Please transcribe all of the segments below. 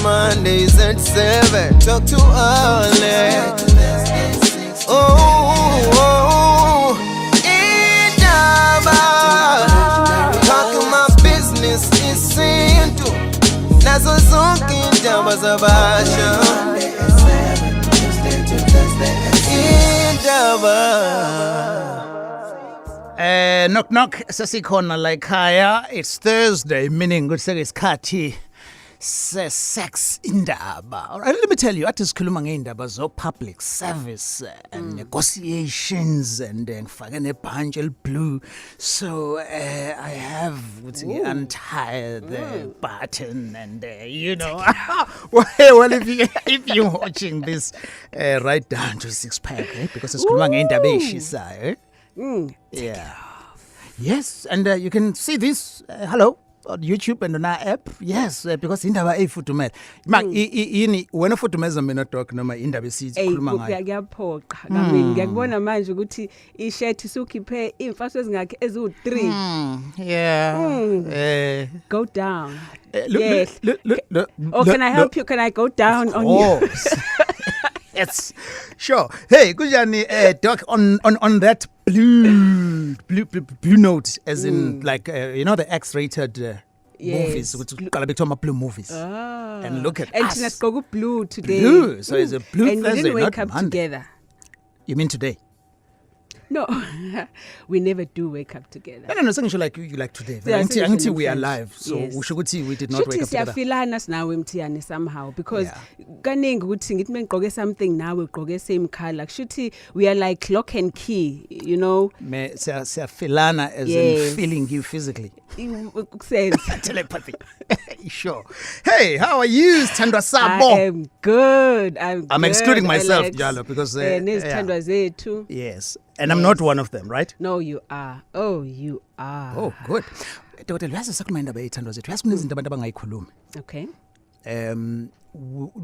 Mondays at 7. Talk to Arlen. Oh, Indaba. Talking my business is simple. Nazo zonke indaba zabasha. Indaba. Knock knock sesikhona la ekhaya. It's Thursday, meaning ukuthi sekuyisikhathi sex indaba. All right, let me tell you, athi sikhuluma ngeindaba zo public service and negotiations and ngifake nebhanji elblue. So I have to untie the button and you know. well, if you're watching this, right down to 6-pack, eh? Because sikhuluma ngeindaba ezishisayo. Yeah. Yes, and you can see this. Hello. On YouTube and on our app. Yes, because indaba eyifudumele. Yini wena ufudumeza mina dog noma indaba esikhuluma ngayo. Ngiyaphoqa. Ngiyakubona manje ukuthi ishirt isukhiphe imfaso ezingakhe ezu3. Yeah. Go down. Yes. Or can I help you? Can I go down on you? Yes. Sure. Hey, kunjani doc on that blue note, as in like you know the X-rated movies, which call blue movies. And look at and us. Let's go blue today. Blue. So it's a blue and Thursday, we didn't wake not up Monday. together. You mean today? No, we never do wake up together. No, something like you like today. Yeah, Until we are live, so we should see we did not wake up together. Siyafilana sinawe Mthiyane somehow because kaningi ukuthi ngithi mengigqoke something nawe ugqoke same color. Kushuthi we are like lock and key, you know. Me siyafilana as in feeling you physically. Telepathy. Sure. Hey, how are you, Thandwa Sabo? I am good. I'm excluding myself, Jalo, because Thandwa zethu. Yes. And I'm not one of them, right? No, you are. Oh, you are. Oh, good. Dr. Lwazi sakhuluma indaba yethandwa zethu. Yazi kunezinto abantu abangayikhulumi. Okay.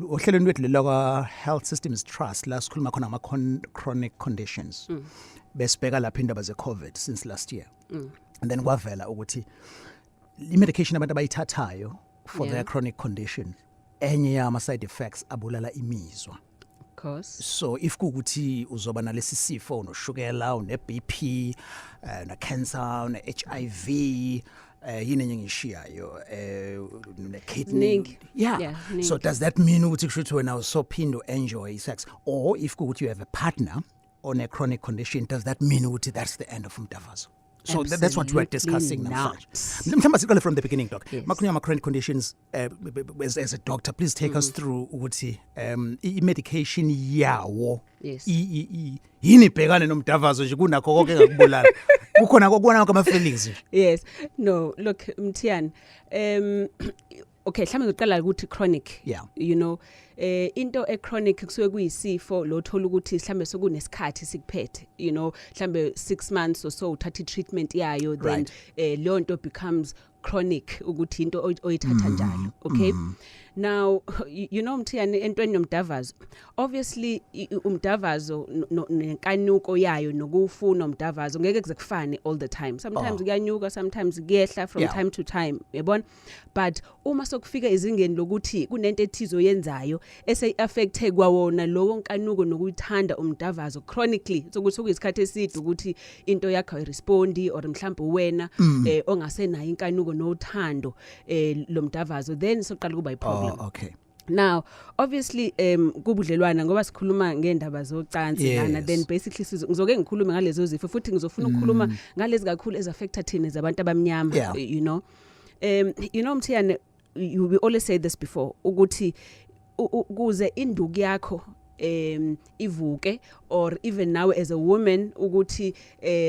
Ohlelweni lwethu lelwa Health Systems Trust la sikhuluma khona ama chronic conditions. Besibheka lapha indaba ze-COVID since last year. And then kwavela ukuthi i-medication abantu abayithathayo for their chronic condition enye yama side effects abulala imizwa. So if kukuthi uzoba nalesi sifo unoshukela une-BP na-cancer une-HIV yini enye ngishiyayo ne-kidney so does that mean ukuthi kushuthi wena usophinda enjoy sex, or if kukuthi you have a partner on a chronic condition, does that mean ukuthi that's the end of umdavazo? So that's what we're discussing now. From the beginning, doc. Makunya chronic conditions, as a doctor, please take us through ukuthi medication yawo. Yes. Yini bhekane nomdavazo nje kunakho konke ngakubulala. Kukhona kokubona kwama feelings. Yes. No, look Mthiyane. Okay, mhlawumbe ngiqala ukuthi chronic. You know, into chronic kusuke kuyisifo lo thola ukuthi mhlawumbe sokunesikhathi sikuphethe, you know, mhlawumbe 6 months or so uthatha treatment yayo, then leyo nto becomes chronic ukuthi into oyithatha njalo. Okay. Now you know Mthiyane entweni nomdavazo, obviously umdavazo nenkanuko yayo nokufuna umdavazo ngeke kuzekufane all the time. Sometimes kuyanyuka, sometimes kuyehla from time to time, yabona. But uma sokufika izingeni lokuthi kunento ethizo yenzayo ese affecte kwawona lowo nkanuko nokuyithanda umdavazo chronically, sokuthi kuyisikhathi eside ukuthi into yakho irespondi or mhlawumbe wena ongasenayo inkanuko nothando lomdavazo, then soqala kuba iproblem. Okay. Now obviously kubudlelwana ngoba sikhuluma ngendaba zocansi lana, then basically ngizoke ngikhulume ngalezo zifo futhi ngizofuna ukukhuluma ngalezi kakhulu ezaffecta thina zabantu abamnyama, you know. You know Mthiyane, we always say this before ukuthi kuze induku yakho ivuke, or even now as a woman ukuthi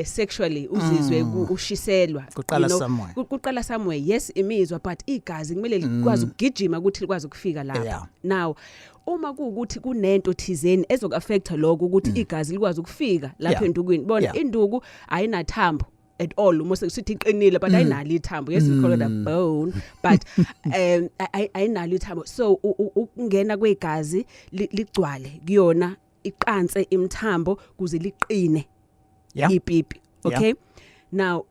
sexually uzizwe ushiselwa, kuqala somewhere. Yes, imizwa, but igazi kumele likwazi ukugijima ukuthi likwazi ukufika lapha. Now uma kuukuthi kunento thizeni ezokuaffecta lokho ukuthi igazi likwazi ukufika lapha endukwini, bona induku ayinathambo at all, almost sithi iqinile but ayinalo ithambo. Yes, we call it a bone, but ayinalo ithambo. So ukungena kwegazi ligcwale kuyona iqanse imthambo kuze liqine ipipi. Okay. Now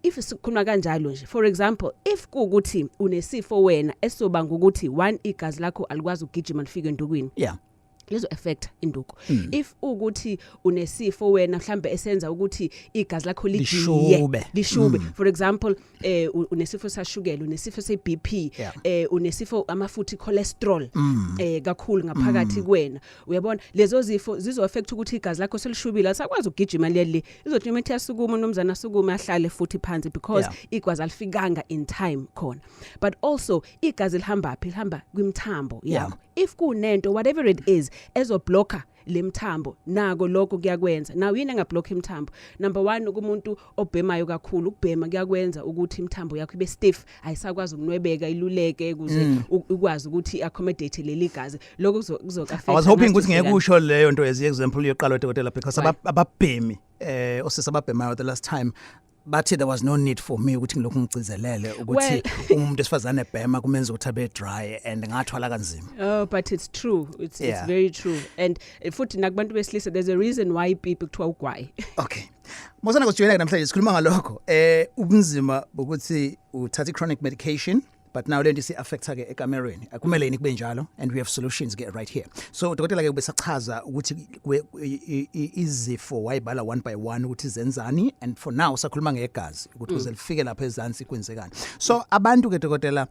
if sikhuluma kanjalo nje, for example, if kuukuthi unesifo wena esobanga ukuthi one igazi lakho alikwazi ukugijima lifike endukwini, lezo affect induku. If ukuthi unesifo wena mhlambe esenza ukuthi igazi lakho lishube, for example unesifo sashukela, unesifo seBP, unesifo amafutha cholesterol kakhulu ngaphakathi kwena, uyabona lezo zifo zizo affect ukuthi igazi lakho selishubile asakwazi ukugijima leli, izothi uma ethasukuma unomzana asukume ahlale futhi phansi because igazi alifikanga in time khona. But also igazi lihamba kwimthambo yakho. If kunento whatever it is ezoblocker lemthambo nako lokho kuyakwenza. Now yini engablock imthambo? Number 1 kumuntu obhemayo kakhulu, ukubhema kuyakwenza ukuthi imthambo yakho ibe stiff, ayisakwazi ukunwebeka iluleke ukuze ukwazi ukuthi accommodate leli gazi. Lokho kuzoka affect. I was hoping ukuthi ngeke usho leyo nto as example yoqala udokotela because ababhemi osesababhemayo the last time bathi there was no need for me ukuthi ngilokhu ngicizelele ukuthi umuntu esifazane ebhema kumenza ukuthi abe dry and ngathwala kanzima. Oh, but it's true. It's very true. And futhi nakubantu besilisa there's a reason why people kuthiwa ugwayi. Okay. Mosana kujoyina namhlanje sikhuluma ngalokho ubunzima bokuthi uthatha chronic medication but now lento isi affecta ke ekamereni akumele yini kube njalo and we have solutions get right here. So dokotela ke besachaza ukuthi izifo wayibala one by one ukuthi zenzani and for now sakhuluma ngegazi ukuthi kuze lifike lapha ezansi kwenzekani. So abantu ke dokotela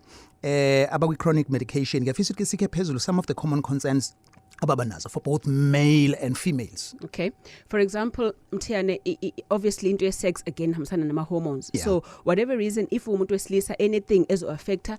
abakwi chronic medication ngiyafisa ukuthi sikhe phezulu some of the common concerns ababanazo for both male and females. Okay. For example, Mthiyane, obviously into sex again hamsana nama hormones. So whatever reason if umuntu wesilisa anything ezo affecta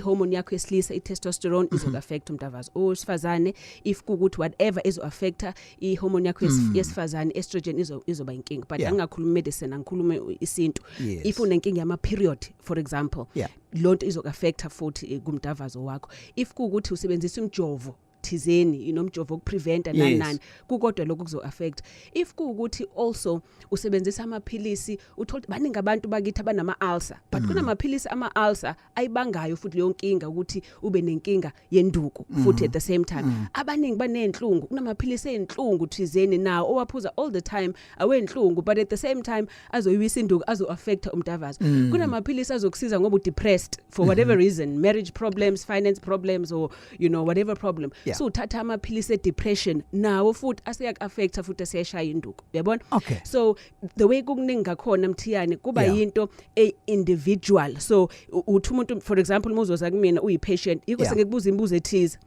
hormone yakho yesilisa testosterone izo affect umntavazi owesifazane if kukuthi whatever ezo affecta hormone yakho yesifazane estrogen izoba inkinga but angakhuluma medicine angikhulume isintu. If unenkinga yama period for example lonto izo affecta futhi kumntavazo wakho. If kukuthi usebenzisa umjovo thizeni inomjovo ukupreventa nani kukodwa lokho kuzo affect. If kuukuthi also usebenzisa amaphilisi uthola baningi abantu bakithi abanama ulcer but kunamaphilisi ama ulcer ayibangayo futhi leyo nkinga ukuthi ube nenkinga yenduku futhi at the same time abaningi banenhlungu kunamaphilisi enhlungu thizeni nawo owaphuza all the time awenhlungu but at the same time azoyiwisa induku azo affect umntavazi. Kunamaphilisi azokusiza ngoba depressed for whatever reason, marriage problems, finance problems or whatever problem. So uthatha amaphilisi depression nawo futhi asiyak affecta futhi asiyashaya induku, uyabona? Okay. So the way kukuningi ngakhona Mthiyane kuba yinto individual. So uthi umuntu for example uzoza kumina uyipatient iko sengekubuza imibuzo ethize.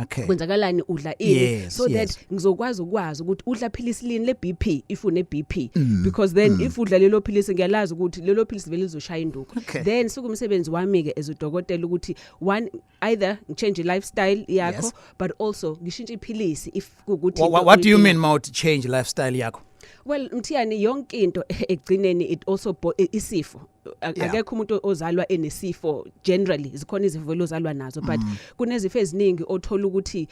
Okay. Kwenzakalani udla ini so that ngizokwazi ukwazi ukuthi udla philisi lini le BP if une BP because then if udla lelo philisi ngiyalazi ukuthi lelo philisi vele lizoshaya induku. Then sukumsebenzi wami ke as udokotela ukuthi one either change lifestyle yakho but also ngishintshe iphilisi if kukuthi what do you mean about change lifestyle yakho? Well Mthiyane yonke into egcineni it also isifo akekho umuntu ozalwa enesifo generally zikhona izifo lozalwa nazo but kunezifo eziningi othola ukuthi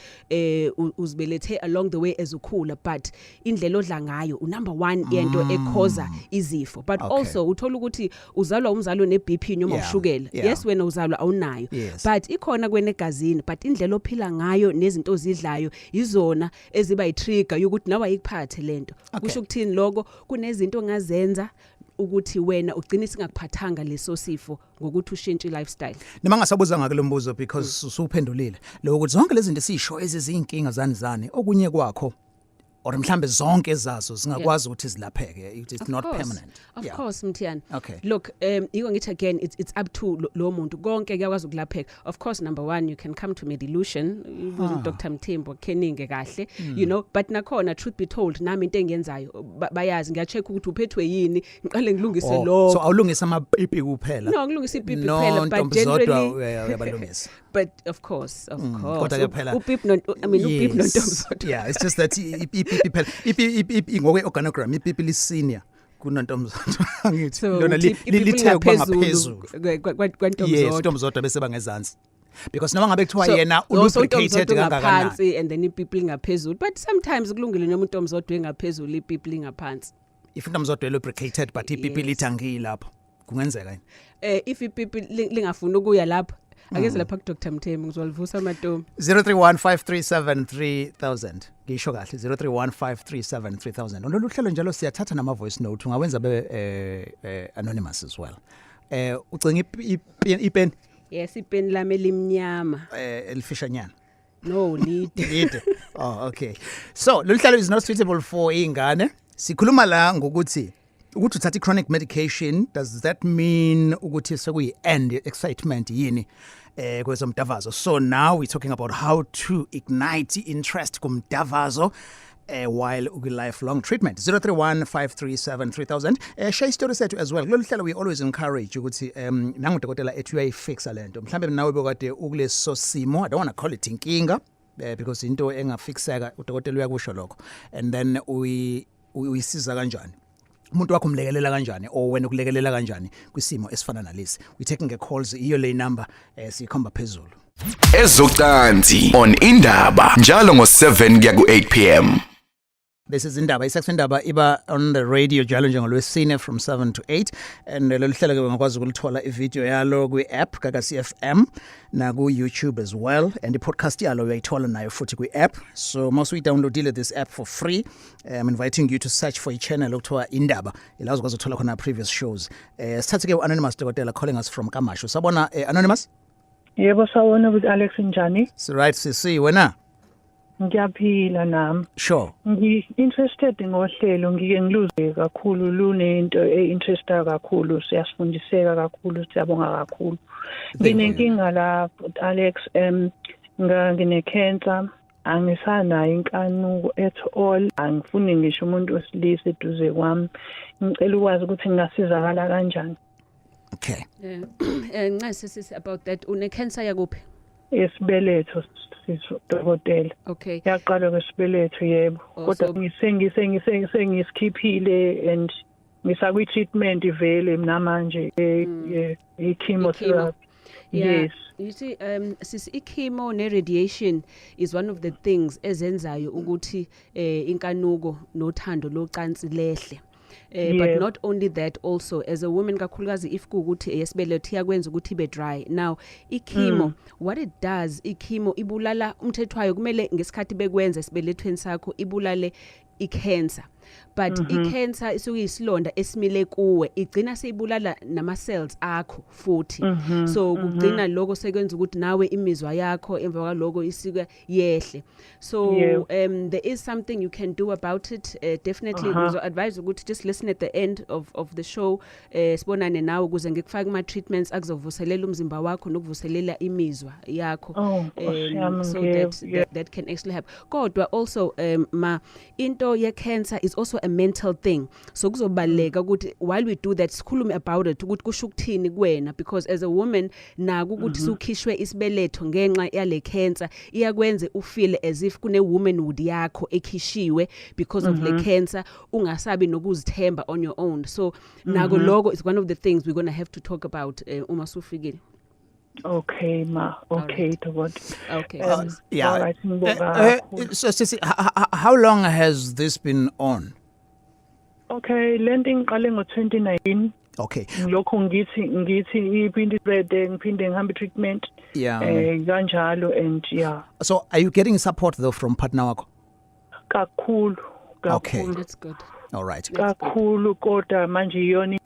uzibelethe along the way ezukhula but indlela odla ngayo number 1 yento ekhoza izifo but also uthola ukuthi uzalwa umzalo neBP noma ushukela yes wena uzalwa awunayo but ikhona kwenegazini but indlela ophila ngayo nezinto ozidlayo izona eziba itrigger ukuthi nawe ayikuphathe lento kusho ukuthini lokho kunezinto ongazenza ukuthi wena ugcina singakuphathanga leso sifo ngokuthi ushintshe lifestyle. Nima ngasabuza ngake lo mbuzo because usuphendulile lo ukuthi zonke lezi zinto esisho ezizinkinga zanizane okunye kwakho or mhlambe zonke ezazo singakwazi ukuthi zilapheke it's not permanent. Of course Mthiyane. Okay. Look yiko ngithi again it's up to lo muntu konke kuyakwazi ukulapheka. Of course number 1 you can come to Medilution with Dr. Mthembu keninge kahle but nakhona truth be told nami into engiyenzayo bayazi ngiyacheck ukuthi uphethwe yini ngiqale ngilungise lo. So awulungisa amapipi kuphela. No ngilungisa ipipi kuphela but generally uyabalungisa. But of course kodwa kuphela upip nontomzodwa. Yeah, it's just that ipipi ngokwe organogram ipipi lisenior kunantomzodwa angithi lona lithe kwangaphezulu kwantomzodwa bese bangezansi because noma ngabe kuthiwa yena lubricated kangakanani and then ipipi lingaphezulu but sometimes kulungile noma untomzodwa engaphezulu ipipi lingaphansi if untomzodwa lubricated but ipipi lithangile lapho kungenzeka yini if ipipi lingafuna ukuya lapho Akeze lapha ku Dr Mthembu ngizolivusa amatomi. 0315373000 ngisho kahle 0315373000 Lolu hlelo njalo siyathatha nama voice note ungawenza be anonymous as well. Ucinga ipen? Yes, ipen lami elimnyama. Elifishanyana. No, lead. Oh, okay. So, lolu hlelo is not suitable for ingane. Sikhuluma la ngokuthi uthatha chronic medication, does that mean ukuthi sekuyi end excitement yini kwezomdavazo? So now we're talking about how to ignite interest kumdavazo while lifelong treatment. 0315373000 share story sethu as well. Kulolu hlelo we always encourage ukuthi nangudokotela ethu uyayifixa lento. Mhlambe nawe bekade ukuleso simo, I don't want to call it inkinga because into engafixeka udokotela uyakusho lokho. And then uyisiza kanjani? Umuntu wakho umlekelela kanjani or wena ukulekelela kanjani kwisimo esifana nalesi? We taking a calls iyo le number sikhomba phezulu. Ezocansi on Indaba njalo ngo7 kuya ku8 p.m. This is Indaba. Isakho Indaba iba on the radio njalo njengolwesine from 7 to 8 and lolu hlelo ke ungakwazi ukulithola ivideo yalo kwi-app kaCFM na ku-YouTube as well and i-podcast yalo uyayithola nayo futhi kwi-app. So must we download this app for free. I'm inviting you to search for a channel okuthiwa Indaba. Ila uzokwazi ukuthola khona previous shows. Sithathe ke u-Anonymous Dokotela calling us from Kamasho. Sabona Anonymous? Yebo sawona with Alex njani? So right sisi wena? Ngiyaphila nami. Sure. Ngi-interested ngohlelo ngike ngiluze kakhulu lunento einteresta kakhulu siyasifundiseka kakhulu siyabonga kakhulu. Nginenkinga la Alex ngine cancer angisanayo inkanuko at all angifuni ngisho umuntu wesilisa eduze kwami. Ngicela ukwazi ukuthi ngingasizakala kanjani. Okay. Nqasisi about that une cancer yakuphi? Esibeletho dokotela. Okay. Yaqala kwesibeletho yebo. Kodwa ngisengisikhiphile and ngisakwi treatment ivele mina manje chemotherapy. Yeah. Yes. You see sis chemo ne radiation is one of the things ezenzayo ukuthi inkanuko nothando locansi lehle. But not only that, also as a woman kakhulukazi if kuukuthi yesibeletho iyakwenza ukuthi ibe dry. Now chemo what it does chemo ibulala umthethwayo kumele ngesikhathi bekwenza esibelethweni sakho ibulale cancer. But cancer isuke isilonda esimile kuwe igcina seyibulala nama cells akho futhi. So kugcina lokho sekwenza ukuthi nawe imizwa yakho emva kwaloko isike yehle. So there is something you can do about it. Definitely uzo advise ukuthi just listen at the end of the show sibonane nawe ukuze ngikufake ama treatments akuzovuselela umzimba wakho nokuvuselela imizwa yakho. So that can actually help. Kodwa also into ye cancer is also a mental thing. So kuzobaleka ukuthi while we do that sikhulume about it ukuthi kusho ukuthini kuwena because as a woman naku ukuthi sukhishwe isibeletho ngenxa yale cancer iyakwenza ufeel as if kune womanhood yakho ekhishiwe because of the cancer ungasabi nokuzithemba on your own. So nako logo is one of the things we're going to have to talk about uma sufikile. Okay ma. Okay Dokotela. Okay. Yeah. All right. So how long has this been on? Okay, lento ngiqale ngo2019. Okay. Lokho ngithi iphinde spread ngiphinde ngihambe treatment. Yeah. Kanjalo and yeah. So are you getting support though from partner wakho? Kakhulu. Okay. That's good. All right. Kakhulu kodwa manje iyona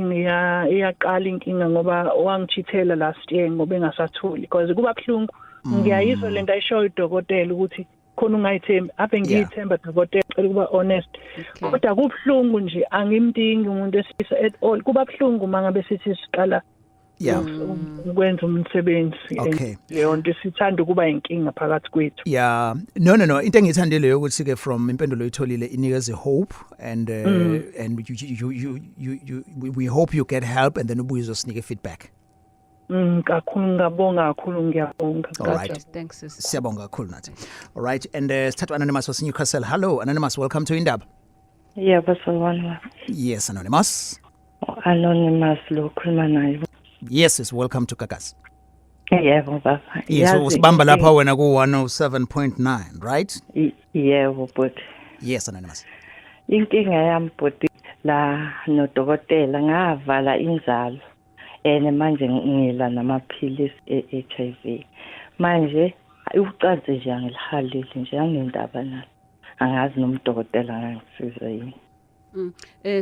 iyaqala inkinga ngoba wangithithela last year ngoba engasathuli because kuba bhlungu ngiyayizwa lento ayishoyo udokotela ukuthi khona ungayithembi aphe ngiyithemba dokotela cela kuba honest kodwa kubhlungu nje angimdingi umuntu esisa at all kuba bhlungu mangabe sithi siqala ukwenza umsebenzi leyo nto sithanda kuba inkinga phakathi kwethu. Yeah, no into engithandile ukuthi ke from impendulo oyitholile inikeze hope and we hope you get help and then ubuye uzosinike feedback. Kakhulu ngabonga kakhulu ngiyabonga. All right. Thanks sis. Siyabonga kakhulu nathi. All right, and sithatha Anonymous was Newcastle. Hello Anonymous, welcome to Indaba. Yeah, basalwana. Yes, Anonymous. Anonymous lo khuluma nayo. Yes, welcome to Kakas. Yebo baba. Yes, usibamba lapha wena ku 107.9, right? Yebo but. Yes, Anonymous. Inkinga yami but la nodokotela ngavala inzalo manje ngila namaphilisi e-HIV manje ucansi nje angilihalile nje angendaba nalo angazi nomdokotela angangisiza yini.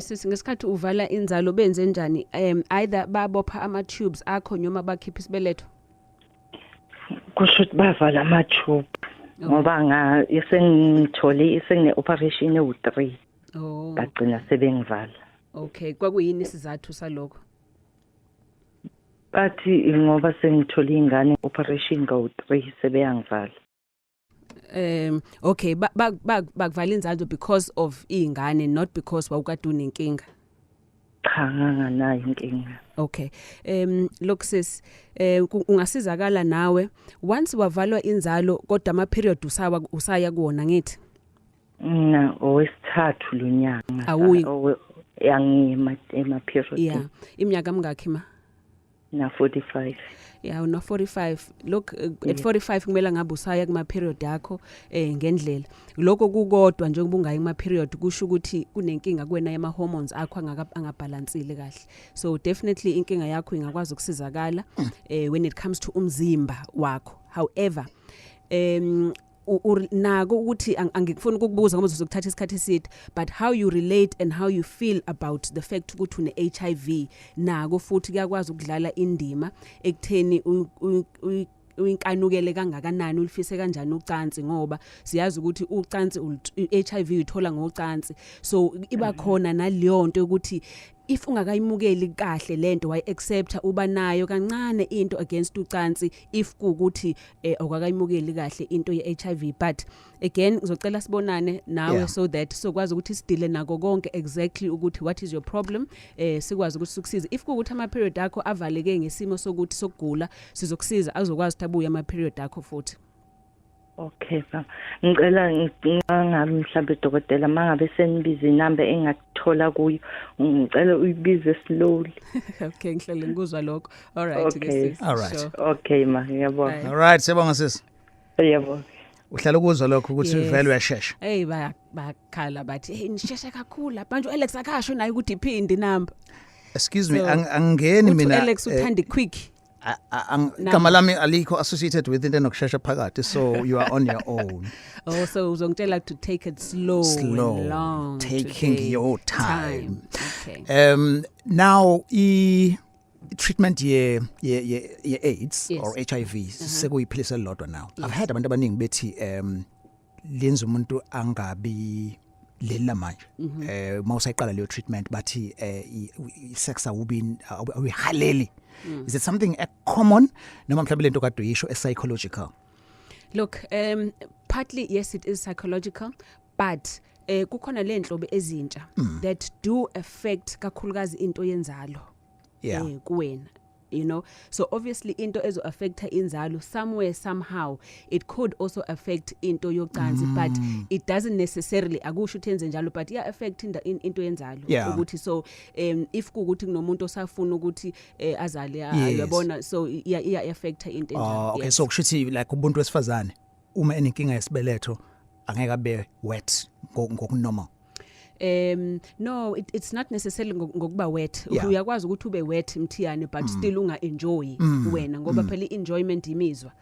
Sisi ngesikhathi uvala inzalo benze njani either babopha ama tubes akho noma bakhipha isibeletho? Kusho ukuthi bavala ama-tube ngoba sengithole sengine-operation ewu-3 bagcina sebengivala. Okay, kwakuyini isizathu salokho? Bathi ngoba sengithole ingane operation kawu-3 sebeyangivala. Okay, bakuvala inzalo because of ingane, not because wawukade unenkinga. Cha nganayo inkinga. Okay. Look sis, ungasizakala nawe once wavalwa inzalo kodwa ama period usaya kuona ngithi. Na owesithathu lo nyanga. Awuyi yangima period. Yeah. Iminyaka mingakhi ma? Na 45. Yeah, una 45. Look at 45 kumele ngabe usaya kuma period yakho ngendlela. Lokho kukodwa njengoba ungayi kuma period kusho ukuthi kunenkinga kuwena yama hormones akho angabalansile kahle. So definitely inkinga yakho ingakwazi ukusizakala when it comes to umzimba wakho. However, nako ukuthi angikufuni ukukubuza ngoba uzokuthatha isikhathi eside, but how you relate and how you feel about the fact ukuthi une HIV nako futhi kuyakwazi ukudlala indima ekutheni uyinkanukele kangakanani ulifise kanjani ucansi ngoba siyazi ukuthi ucansi HIV uthola ngocansi. So iba khona naleyo nto ukuthi if ungakayimukeli kahle lento why accepta uba nayo kancane into against ucansi if kuukuthi awakayimukeli kahle into ye HIV. But again ngizocela sibonane nawe so that sokwazi ukuthi sidile nako konke exactly ukuthi what is your problem sikwazi ukuthi sukusize if kuukuthi ama period akho avaleke ngesimo sokuthi sokugula sizokusiza azokwazi tabuya ama period akho futhi. Okay ba. Ngicela ngabe mhlawumbe dokotela mangabe senibiza inamba engakuthola kuyo ngicela uyibize slowly. Okay ngihlele ngikuzwa lokho. All right okay. Sis. All right. Sure. Okay ma ngiyabonga. All right siyabonga sis. Yebo. Uhlala ukuzwa lokho ukuthi vele uyashesha. Hey bakhala bathi hey nisheshe kakhulu manje Alex akasho naye ukuthi iphindi number. Excuse me angeni mina Alex uthanda quick. Igama lami alikho associated with into nokushesha phakathi, so you are on your own. Oh, so uzongitshela to take it slow and long, taking today. your time. Okay. Now treatment ye AIDS or HIV sekuyiphilisa lodwa now. I've heard abantu abaningi bethi lenza umuntu angabi lela manje mawusayiqala leyo treatment bathi sex awuyihaleli. Is it something common noma mhlawumbe lento kade uyisho psychological? Look, partly yes it is psychological, but kukhona le nhlobo ezintsha that do affect kakhulukazi into yenzalo kuwena. You know, so obviously into ezo affecta inzalo somewhere somehow it could also affect into yocansi but it doesn't necessarily akusho ukuthi enze njalo but affect into yenzalo ukuthi so if kuukuthi kunomuntu osafuna ukuthi azale uyabona so affecta into enjalo. Okay, so kushuthi like ubuntu wesifazane uma enenkinga yesibeletho angeke abe wet ngokunormal. No, it's not necessarily ngokuba wet. Uyakwazi ukuthi ube wet mthiyane but still unga enjoy wena ngoba phela enjoyment imizwa.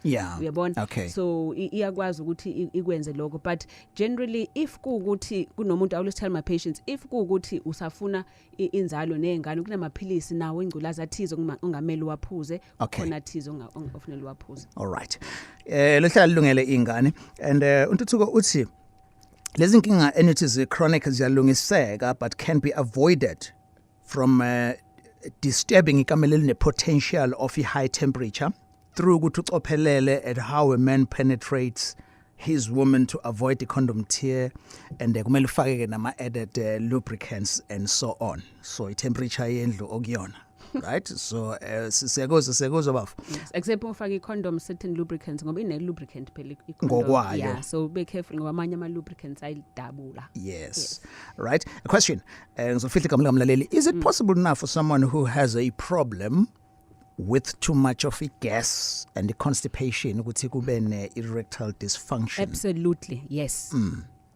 Uyabona? Okay. So iyakwazi ukuthi ikwenze lokho but generally if kuukuthi kunomuntu awulesithali my patients if kuukuthi usafuna inzalo nezingane kunamaphilisi nawo ingculaza athizo ungameli waphuze khona athizo ofanele waphuze. All right. Lohlala lungele ingane and untuthuko uthi lezi nkinga enithi chronic ziyalungiseka but can be avoided from disturbing ikamela line potential of a high temperature through ukuthi ucophelele at how a man penetrates his woman to avoid the condom tear and kumele ufake nama added lubricants and so on. So I temperature yendlu okuyona. Right, so siyakuza bafu except ufake condom certain lubricants ngoba ine lubricant phela ngokwayo so be careful ngoba amanye ama lubricants ayidabula. Yes. Right, a question ngizofihla igama lomlaleli, is it possible now for someone who has a problem with too much of a gas and the constipation ukuthi kube ne erectile dysfunction? Absolutely yes.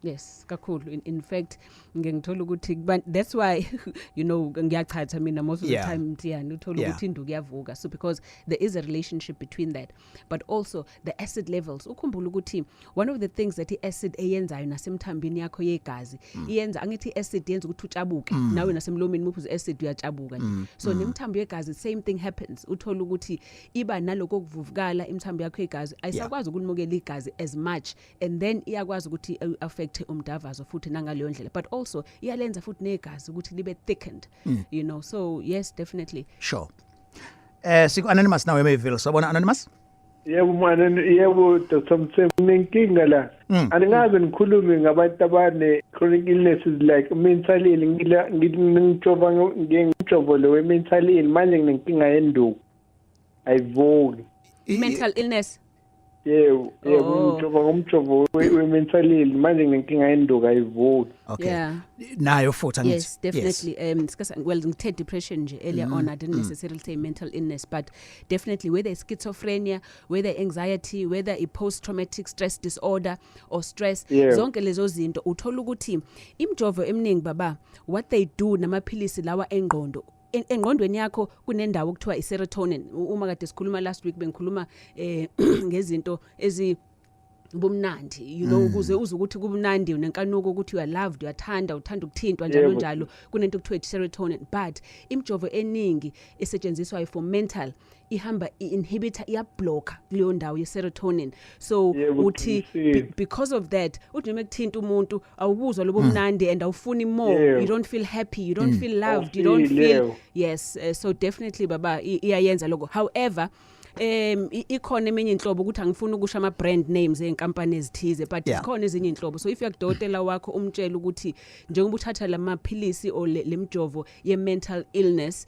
Yes, kakhulu. In fact, ngengithola ukuthi that's why you know ngiyachatha mina most of the time Mthiyani uthola ukuthi induku yavuka. So because there is a relationship between that, but also the acid levels. Ukhumbula ukuthi one of the things that acid eyenzayo nasemthambini yakho yegazi iyenza angithi acid yenza ukuthi utshabuke. Nawe nasemlomeni muphuza acid uyatshabuka nje. So nemthambo yegazi same thing happens. Uthola ukuthi iba naloko okuvuvukala imthambo yakho yegazi ayisakwazi ukunimukela igazi as much, and then iyakwazi ukuthi affect umdavazo futhi nangaleyo ndlela, but also iyalenza futhi negazi ukuthi libe thickened, you know. So yes, definitely. Sure. Siku Anonymous nawe Mayville, sabona Anonymous? Yebo manje, yebo Dr. Mthembu, nenkinga la. Angingaze ngikhulume ngabantu abane chronic illnesses like mental ill, ngijova ngijovo lo mental ill, manje nginenkinga yenduku. Ayivuki. Mental illness. Yebo, ngumjovo we-mental ill, manje nginenkinga yenduku ayivuki. Okay. Yeah. Nayo futhi angithi. Yes, definitely. Yes. Well, ngithe depression nje earlier on, I didn't necessarily say mental illness, but definitely whether it's schizophrenia, whether anxiety, whether a post-traumatic stress disorder or stress, zonke lezo zinto uthola ukuthi imjovo eminingi baba, what they do namaphilisi lawa engqondo engqondweni yakho kunendawo okuthiwa i-serotonin. Uma kade sikhuluma last week bengikhuluma ngezinto ezi ubumnandi, you know, ukuze uzukuthi kubumnandi unenkanuko ukuthi you are loved, uyathanda, uthanda ukuthintwa njalo njalo, kunento okuthiwa serotonin. But imjovo eningi esetshenziswa for mental ihamba inhibitor iyablock kuleyo ndawo ye-serotonin. So uthi because of that uthi noma kuthinta umuntu awubuzwa lobo mnandi and awufuni more, you don't feel happy, you don't feel loved, you don't feel so definitely baba iyayenza lokho. However, ikhona eminye inhlobo ukuthi angifuni ukusho ama brand names enkampani ezithize, but ikhona ezinye inhlobo. So if yakudokotela wakho umtshela ukuthi njengoba uthatha lamaphilisi o lemjovo ye mental illness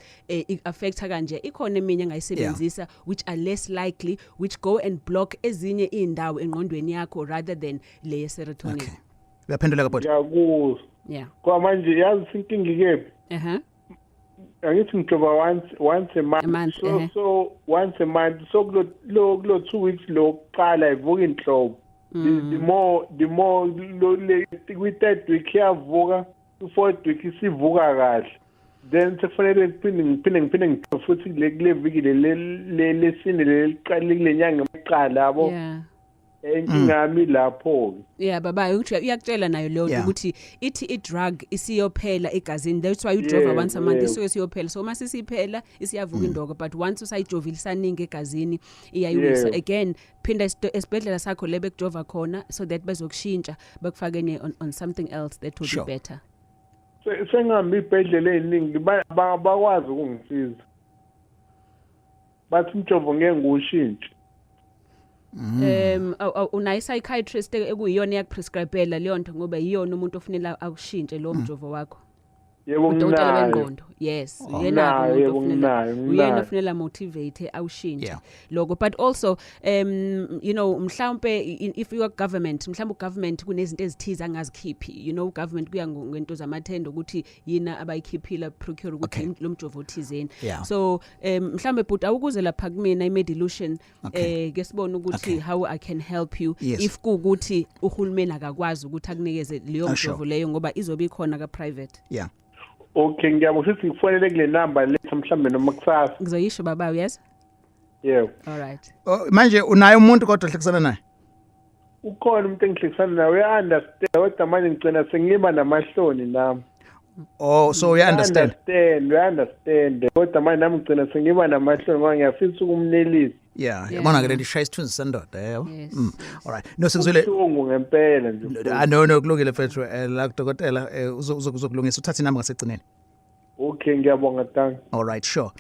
affecta kanje, ikhona eminye engayisebenzisa which are less likely, which go and block ezinye indawo engqondweni yakho rather than le serotonin. Okay. Uyaphendula kabodi? Yakuzwa. Yeah. Kwa manje yazi inkinga ikephi? Angithi ngijova once a month. So once a month, so kulo 2 weeks lo kuqala ivuka inhlobo. The more with that week yavuka, fourth week isivuka kahle. Then sekufanele ngiphinde futhi le viki lesine leliqala lenyanga eqala yabo. Engingami lapho. Yeah baba, uyakutshela nayo leyo ukuthi ithi i-drug isiyophela egazini, that's why you drove once a month isuke siyophela. So uma sisiphela isiyavuka indoko, but once usayijovile saningi egazini iyayisa again. Phinda esibhedlela sakho lebe kujova khona so that bezokushintsha bekufake on something else that would be better. Sengihambe ibhedlela eziningi bakwazi ukungisiza, bathi umjovo ngeke ngiwushintshe. Una psychiatrist ekuyiyona yakuprescribela leyo nto ngoba yiyona umuntu ofunela akushintshe lo mjovo wakho? Yebo udokotela wengqondo. Yes, yena uyena ofunela motivate awushintshe lokho. But also you know, mhlawumbe if you are government, mhlawumbe government kunezinto ezithiza angazikhiphi, you know, government kuya ngento zamathendo ukuthi yina abayikhiphila procure ukuthi lo mjovo othizeni. So mhlawumbe but awukuze lapha kumina iMedilution ke sibone ukuthi how I can help you if kuukuthi uhulumeni akakwazi ukuthi akunikeze leyo mjovo leyo ngoba izobe ikhona ka private. Okay, ngiyabona ukuthi kufanele kule number letha mhlambe noma kusasa. Ngizoyisho baba, yes? Yeah. All right. Manje unayo umuntu kodwa ohlekisana naye? Ukhona umuntu engihlekisana naye, uya-understand kodwa manje ngicela sengiba namahloni nami. Oh, so you understand? We understand. Kodwa manje nami ngicela sengiba namahloni ngoba ngiyafisa ukumnelisa. Yabona ke lento ishaya isithunzi sendoda yebo. All right. No sikuzwile. Ubungu ngempela nje. No kulungile mfethu la kudokotela uzokulungisa uthatha inamba ngasegcineni. Okay, ngiyabonga thank. All right, sure.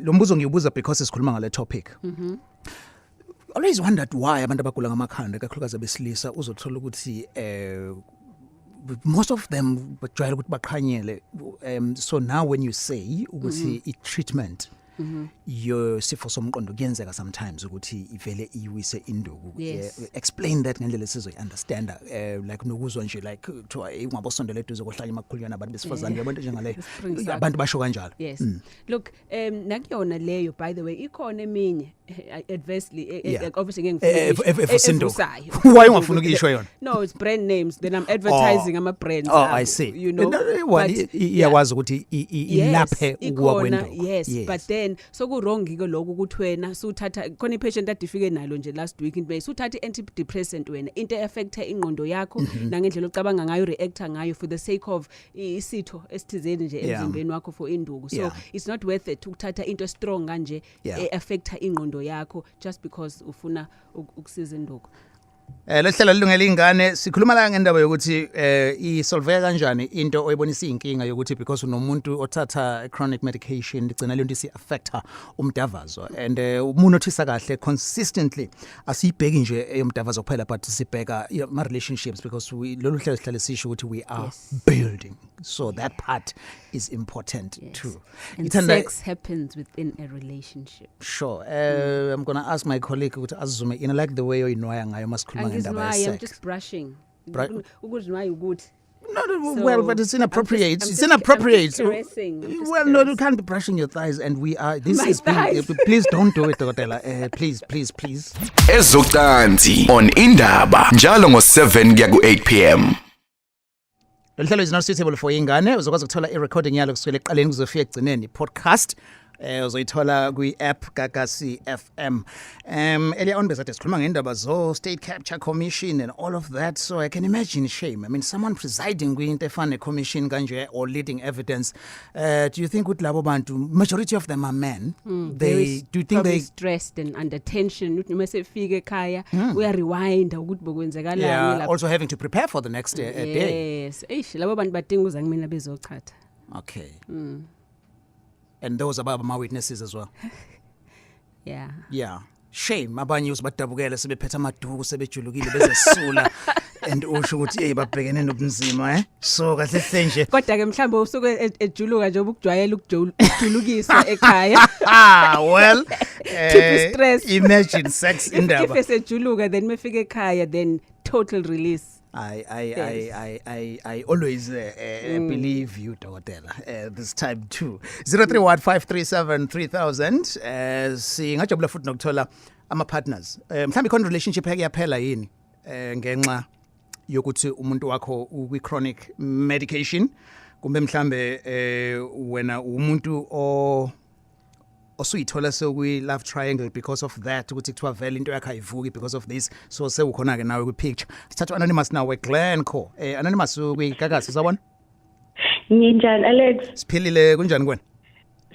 Lo mbuzo ngiyibuza because sikhuluma ngale topic. Always wondered why abantu abagula ngamakhanda kakhulukazi abesilisa uzothola ukuthi most of them bajwayele ukuthi baqhanyele. So now when you say ukuthi i-treatment your sifo somqondo kuyenzeka sometimes ukuthi ivele iwise induku. Explain that ngendlela sizoyi understand like nokuzwa nje like kuthiwa ungabosondela eduze kohlala emakhulunyana abantu besifazane yabantu njengale abantu basho kanjalo. Look nakuyona leyo by the way ikhona eminye adversely Yeah. obviously ngengifuna why ungafuna ukisho yona? No, it's brand names, then I'm advertising ama brands. I see. You know, well, iyakwazi ukuthi ilaphe ukuwa kwenduku. Yes, but then so ku wrong ngiko lokho ukuthi wena suthatha khona ipatient adifike nalo nje last week into suthatha antidepressant wena into affecta ingqondo yakho nangendlela ocabanga ngayo reacta ngayo for the sake of isitho esithizeni nje emzimbeni wakho for induku. So it's not worth it ukuthatha into strong kanje affecta ingqondo yakho just because ufuna ukusiza induku. Lehlelo lilungele ingane sikhuluma la ngendaba yokuthi isolve kanjani into oyibonisa inkinga yokuthi because unomuntu othatha chronic medication igcina lento isi affecta umdavazo and umunothisa kahle consistently asiyibheki nje eyomdavazo kuphela but sibheka ama relationships because lolu hlelo sihlale sisho ukuthi we are building, so that part is important too. And sex happens within a relationship. Sure. I'm going to ask my colleague ukuthi azume in like the way oyinwaya ngayo masikhuluma ngendaba ye sex. I'm just brushing. Ukuzwaya ukuthi. No, well, but it's inappropriate. It's inappropriate. Well, no, you can't be brushing your thighs, and we are. This is being. Please don't do it, Dokotela. Please. Ezocansi on Indaba njalo ngo7 kuya ku8 p.m. Lelo is not suitable for ingane. Uzokwazi ukuthola i-recording yalo kusukela eqaleni kuzofika egcineni podcast. Uzoyithola kwi-app Gagasi FM. Earlier on bezathi sikhuluma ngendaba zo State Capture Commission and all of that, so I can imagine shame. I mean, someone presiding kwinto efana commission kanje or leading evidence. Do you think ukuthi labo bantu majority of them are men? Do you think they stressed and under tension? Noma sefike ekhaya uya rewind ukuthi bokwenzekalani lapho. Also having to prepare for the next day. Yes. Labo bantu badinga uza kumina bezochatha. Okay. And those are my witnesses as well. Yeah. Shame. Abanye usibadabukela sebephetha amaduku sebejulukile bezesula and usho ukuthi hey babhekene nobunzima so kahle hle nje. Kodwa ke mhlambe usuke ejuluka nje ukujwayela ukujulukisa ekhaya. Well, stress. Imagine sex Indaba. If esejuluka then mefika ekhaya then total release. I always believe you, Dokotela. This time too. 031-537-3000. Singajabula futhi nokuthola ama partners. Mhlambe khona relationship yake yaphela yini ngenxa yokuthi umuntu wakho ukwi chronic medication kumbe mhlambe wena umuntu osuyithola sokwi love triangle because of that ukuthi kuthiwa vele into yakhe ayivuki because of this, so sewukhona ke nawe kwi picture. Sithatha anonymous nawe Glenco. Anonymous kwiGagasi sabona? Nginjani Alex? Siphilile kunjani kwena?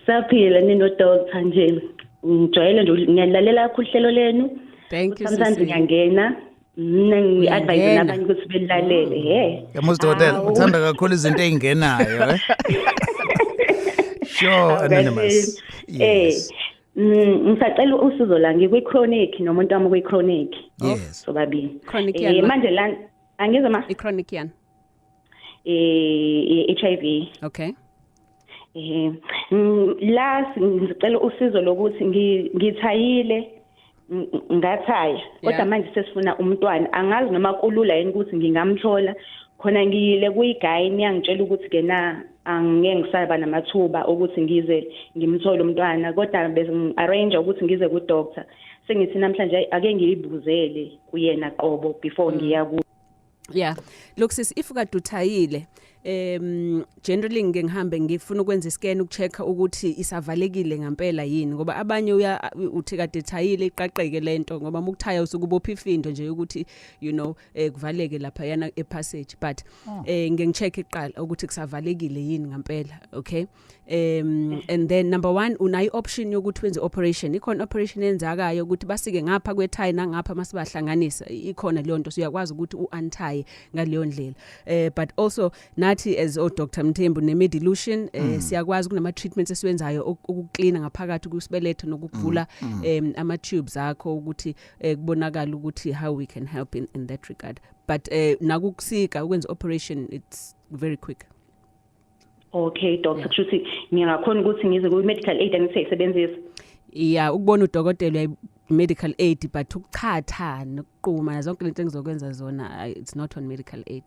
Saphila nino doctor nje. Ngijwayele nje ngiyalalela kuhlelo lenu. Thank you. Sometimes ngiyangena ngi advise nabanye ukuthi belalele. Yamuzi Dokotela uthanda kakhulu izinto ezingenayo Sure, anonymous. Yes. Ngisacela usizo la ngikwi chronic nomuntu wami kwi chronic. Yes. So babili. Chronic manje la angizwa ma chronic yan. HIV. Okay. La ngicela usizo lokuthi ngithayile ngathaya kodwa manje sesifuna umntwana angazi noma kulula yini ukuthi ngingamthola khona ngiyile kuyigayini yangitshela ukuthi ke na angeke ngisaba namathuba ukuthi ngize ngimthole umntwana kodwa bese arrange ukuthi ngize ku doctor sengithi namhlanje ake ngiyibuzele kuyena qobo before ngiya ku. Yeah, look sis, if ukade uthayile generally ngihambe ngifuna ukwenza iscan ukuchecka ukuthi isavalekile ngempela yini ngoba abanye uthi kade thayile iqaqeke lento ngoba ukuthaya usukubopha ifindo nje ukuthi you know kuvaleke lapha yana epassage but ngicheck iqala ukuthi kusavalekile yini ngempela. Okay. And then number 1 unayi option yokuthi wenze operation. Ikhona operation enzakayo ukuthi basike ngapha kwethayi nangapha masibahlanganisa ikhona leyo nto so uyakwazi ukuthi uuntie ngaleyo ndlela. But also nathi as Dr. Mthembu ne-Medilution siyakwazi kunama treatments esiwenzayo ukucleana ngaphakathi kusibeletho nokuvula ama tubes akho ukuthi kubonakala ukuthi how we can help in that regard. But nakukusika ukwenza operation it's very quick. Okay doctor Chuthi ngiyakhona ukuthi ngize ku medical aid angisebenzisa. Yeah, ukubona udokotela medical aid but ukuchatha nokuqhuma zonke lento engizokwenza zona it's not on medical aid.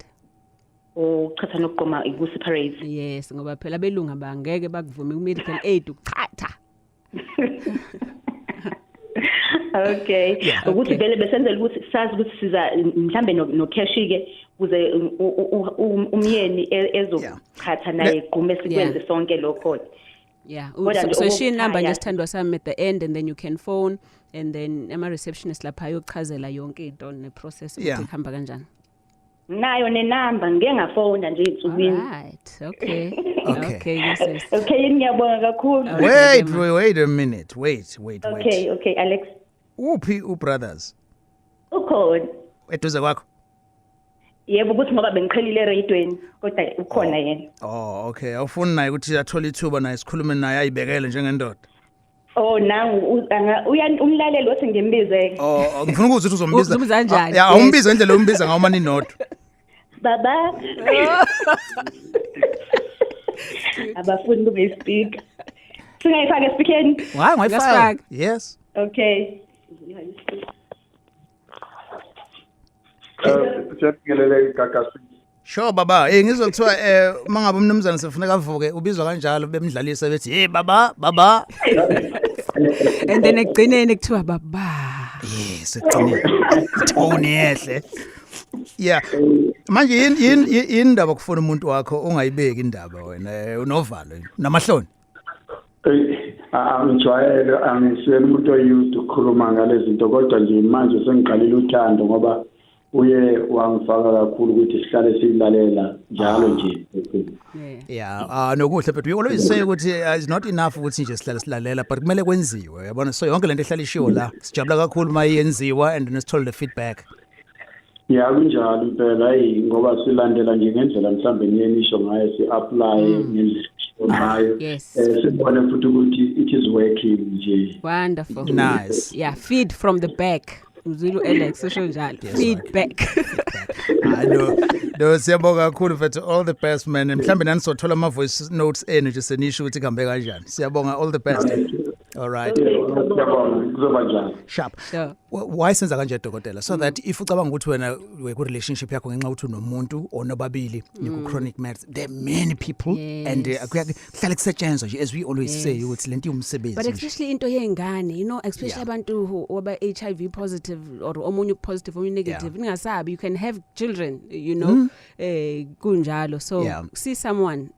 Uchatha nokuqhuma iku separate. Yes, ngoba phela belunga bangeke bakuvuma ku medical aid ukuchatha. Okay. Ukuthi vele besenzele ukuthi sazi ukuthi siza mhlambe no cash ke kuze umyeni ezokhatha naye igqume sikwenze sonke lokho. Yeah. So she number just thandwa sami at the end, and then you can phone, and then ama receptionist lapha ayokuchazela yonke into ne process ukuthi ihamba kanjani. Nayo nenamba ngeke ngafona nje insukwini. Right. Okay, yes. Okay, ngiyabonga kakhulu. Wait a minute. Wait. Okay, Alex. Uphi brothers? Ukhona. Eduze kwakho? Yebo, ukuthi ngoba bengiqhelile radioweni kodwa ukhona yena. Oh, okay. Awufuni naye ukuthi athola ithuba naye sikhulume naye ayibekele njengendoda. Oh, nangu umlaleli othi ngimbize. Oh, ngifuna ukuthi uzombiza. Uzombiza kanjani? Ya, awumbize ngendlela umbiza ngawo mani nodwa. Baba. Abafuni kube speak. Singayifaka speakeni. Why ngayifaka? Yes. Okay. Siyabingelele kakasi. Sure baba, ngizokuthiwa mangabe umnumzana sefuneka avuke ubizwa kanjalo bemdlalisa bethi hey baba. And then ekugcineni kuthiwa baba. Yes, ekugcineni. Tone yehle. Yeah. Manje yini indaba kufuna umuntu wakho ungayibeki indaba wena unovalo namahloni. Angijwayele angisiyeni umuntu oyused ukukhuluma ngale zinto kodwa nje manje sengiqalile uthando ngoba uye wangifaka kakhulu ukuthi sihlale silalela njalo nje. Yeah, nokuhle but we always say ukuthi it's not enough ukuthi nje sihlale silalela but kumele kwenziwe yabona so yonke lento ehlala ishiwo la sijabula kakhulu mayenziwa and nesithole the feedback. Yeah, kunjalo impela ngoba silandela nje ngendlela mhlambe niyenisho ngayo si-apply ngendlela ngayo. Sibone futhi ukuthi it is working nje. Wonderful. Nice. Yeah, feed from the back. Uzulu Alex usho njalo. Feedback. I know siyabonga kakhulu mfethu all the best man mhlambe nani sothola ama voice notes nje senisho ukuthi kuhambe kanjani. Siyabonga all the best. All right. Sharp. Why senza kanje dokotela so that if ucabanga ukuthi wena ku relationship yakho ngenxa ukuthi unomuntu onobabili niku chronic matters there are many people and kuhlala kusetshenzwa nje as we always say ukuthi lento umsebenzi. But especially into yengane especially abantu oba HIV positive or omunye positive omunye negative ningasabi you can have children kunjalo so see someone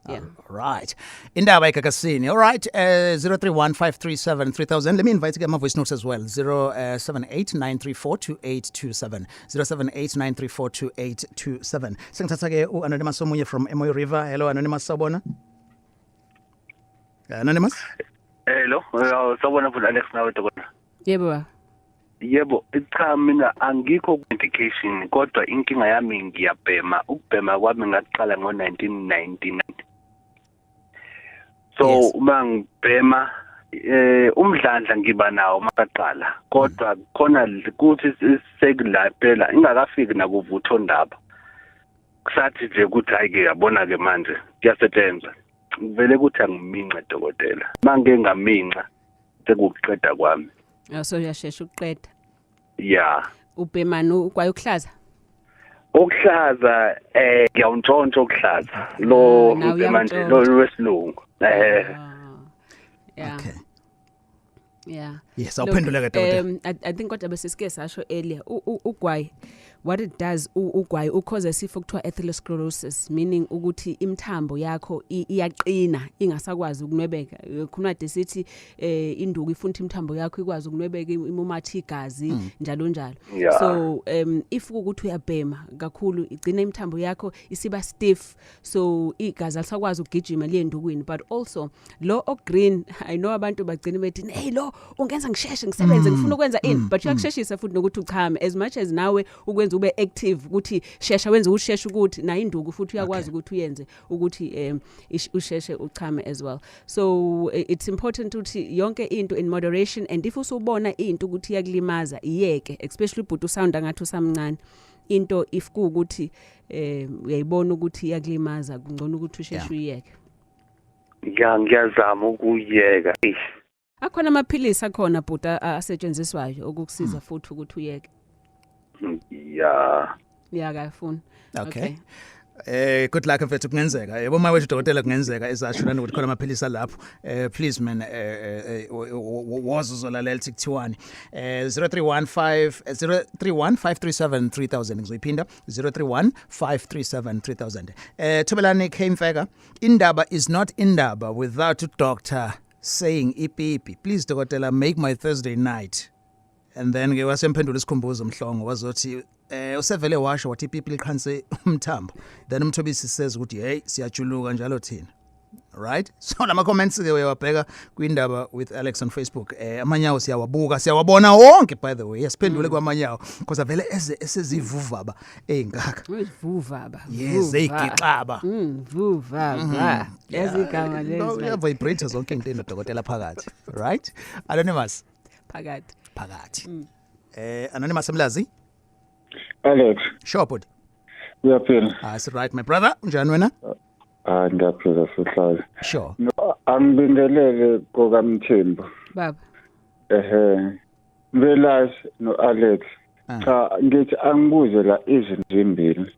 Yeah. All right. Indaba ekakasini. All right. 031-537-3000. Let me invite you to get my voice notes as well. 078-934-2827. 078-934-2827. Sengithatha ke Anonymous omunye from Emoy River. Hello Anonymous Sabona. Anonymous? Hello. Sabona futhi Alex nawe dokotela. Yebo, cha mina angikho medication kodwa inkinga yami ngiyabhema. Ukubhema kwami ngaqala ngo1999. So uma ngibhema umdlandla ngiba nawo makaqala kodwa khona ukuthi sekula phela ingakafiki nakuvutho ndaba. Kusathi nje ukuthi ayike yabona ke manje kuyasebenza. Vele ukuthi angiminqa dokotela. Mange ngaminqa sekuqeda kwami. So uyashesha ukuqeda. Yeah. Ubhemani ukwayokuhlaza? Okuhlaza ngiyawuntshontsha okuhlaza. Lo manje lo wesilungu. Yeah. Okay. Yeah. Yes, awuphendula ke dokotela. I think kodwa besisike sasho earlier ugwayi what it does ugwayi ukhoza isifo kuthiwa atherosclerosis meaning ukuthi imthambo yakho iyaqina ingasakwazi ukunwebeka khona desithi induku ifuna imthambo yakho ikwazi ukunwebeka imumathi igazi njalo so if ukuthi uyabhema kakhulu igcina imthambo yakho isiba stiff so igazi alisakwazi ukugijima lendukwini but also lo green I know abantu bagcina bethi hey lo ungenza ngisheshe ngisebenze ngifuna ukwenza ini but uyakusheshisa futhi nokuthi uchame as much as nawe ukwenza ube active ukuthi shesha wenza usheshe ukuthi na induku futhi uyakwazi ukuthi uyenze ukuthi usheshe uchame as well so it's important ukuthi yonke into in moderation and if usubona into ukuthi iyakulimaza iyeke especially but usound ngathi usamncane into if kuukuthi uyayibona ukuthi iyakulimaza kungcono ukuthi usheshe uyeke ngiyazama ukuyeka akhona amaphilisi akhona but asetshenziswayo ukukusiza futhi ukuthi uyeke yeah kayifuna okay Good luck mfethu kungenzeka. Yebo uma wethu dokotela kungenzeka ezashulana ukuthi khona amaphilisi lapho. Please man wazozolalela kuthiwani. 0315 ngizoyiphinda 0315373000. Thobelani Kmfeka, Indaba is not Indaba without a doctor saying ipipi. Please dokotela make my Thursday night. And then ke wasemphendula isikhumbuzo Mhlongo wazothi usevele washo wathi ipipi liqhanse umthambo. Then umthobisi says ukuthi hey siyajuluka njalo thina. Right? So lama comments ke uyawabheka kwindaba with Alex on Facebook. Amanyawo siyawabona wonke by the way. Yasiphendule kwamanyawo because vele esezivuvaba engaka. Wezivuvaba. Yes, eyigixaba. Vuvaba. Yazigama lezi. Ya vibrator zonke into enodokotela phakathi. Right? Anonymous. Phakathi. Anonymous Mlazi. Alex. Sure bud. Uyaphila. That's right my brother. Unjani wena? Ngiyaphila sihlala. Sure. No, angibingelele kokaMthembu. Baba. Velash no Alex. Cha ngithi angibuze la izinto ezimbili.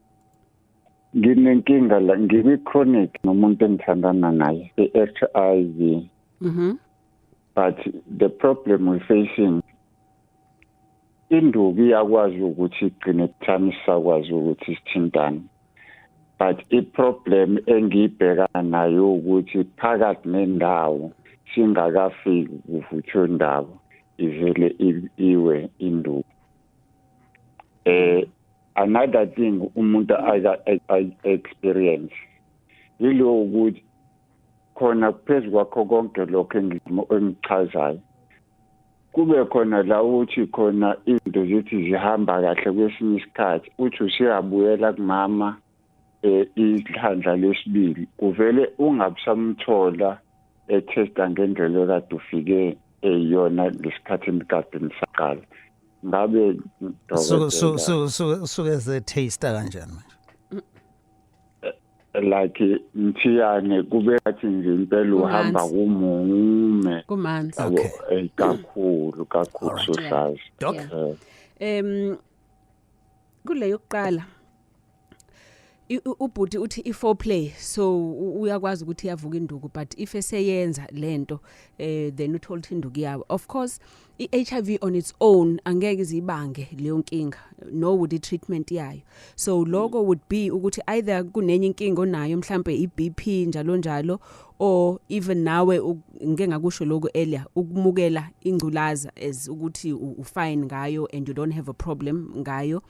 Nginenkinga la ngibe chronic nomuntu engithandana naye i-HIV. But the problem we're facing induku iyakwazi ukuthi igcine ethamisa kwazi ukuthi sithintane. But i-problem engiyibhekana nayo ukuthi phakathi nendawo singakafiki kuvutho ndawo ivele iwe induku. Another thing umuntu experience yilo ukuthi khona phezu kwakho konke lokho engichazayo kube khona la uthi khona izinto zithi zihamba kahle kwesinye isikhathi uthi usiyabuyela kumama ihlandla lesibili kuvele ungabusamthola etesta ngendlela ekade ufike eyona lesikhathi emkade nisaqala ngabe so as a taster kanjani manje like mthiyane kube athi nje impela uhamba kumume kumanzi kakhulu sohlazi doc kule yokuqala ubhuti uthi i-foreplay so uyakwazi ukuthi yavuka induku but if eseyenza lento then uthola ukuthi induku yawo of course i-HIV on its own angeke izibange leyo nkinga no would treatment yayo so logo would be ukuthi either kunenye inkinga onayo mhlambe i-BP njalo or even nawe ngeke ngakusho lokho earlier ukumukela ingculaza as ukuthi ufine ngayo and you don't have a problem ngayo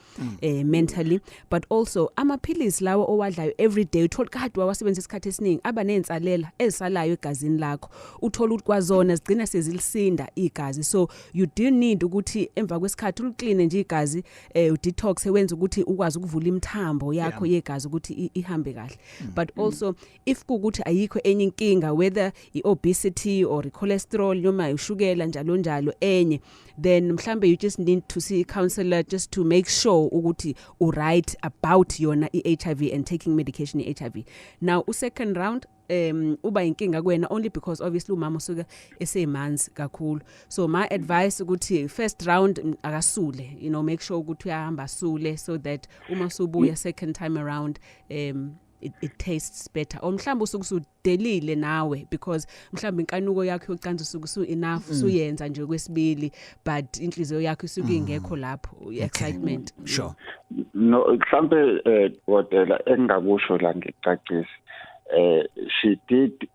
mentally but also amaphilisi lawo owadlayo every day uthola kade wawasebenzisa isikhathi esiningi aba nensalela ezisalayo egazini lakho uthola ukuthi kwazona zigcina sezilisinda igazi so you do need ukuthi emva kwesikhathi uliclean nje igazi udetox wenza ukuthi ukwazi ukuvula imthambo yakho yegazi ukuthi ihambe kahle but also if kukuthi ayikho enye inkinga whether i-obesity or i-cholesterol noma ushukela njalo enye then mhlambe you just need to see a counselor just to make sure ukuthi right about yona i-HIV and taking medication i-HIV now second round uba inkinga kwena only because obviously umama usuka esemanzi kakhulu so my advice ukuthi first round akasule you know make sure ukuthi uyahamba sule so that uma subuya second time around it tastes better or mhlawumbe usukudelile nawe because mhlawumbe inkanuko yakho yokucanza usuku enough usuyenza nje kwesibili but inhliziyo yakho isuke ingekho lapho excitement sure no mhlawumbe whatever engakusho la ngicacisa she did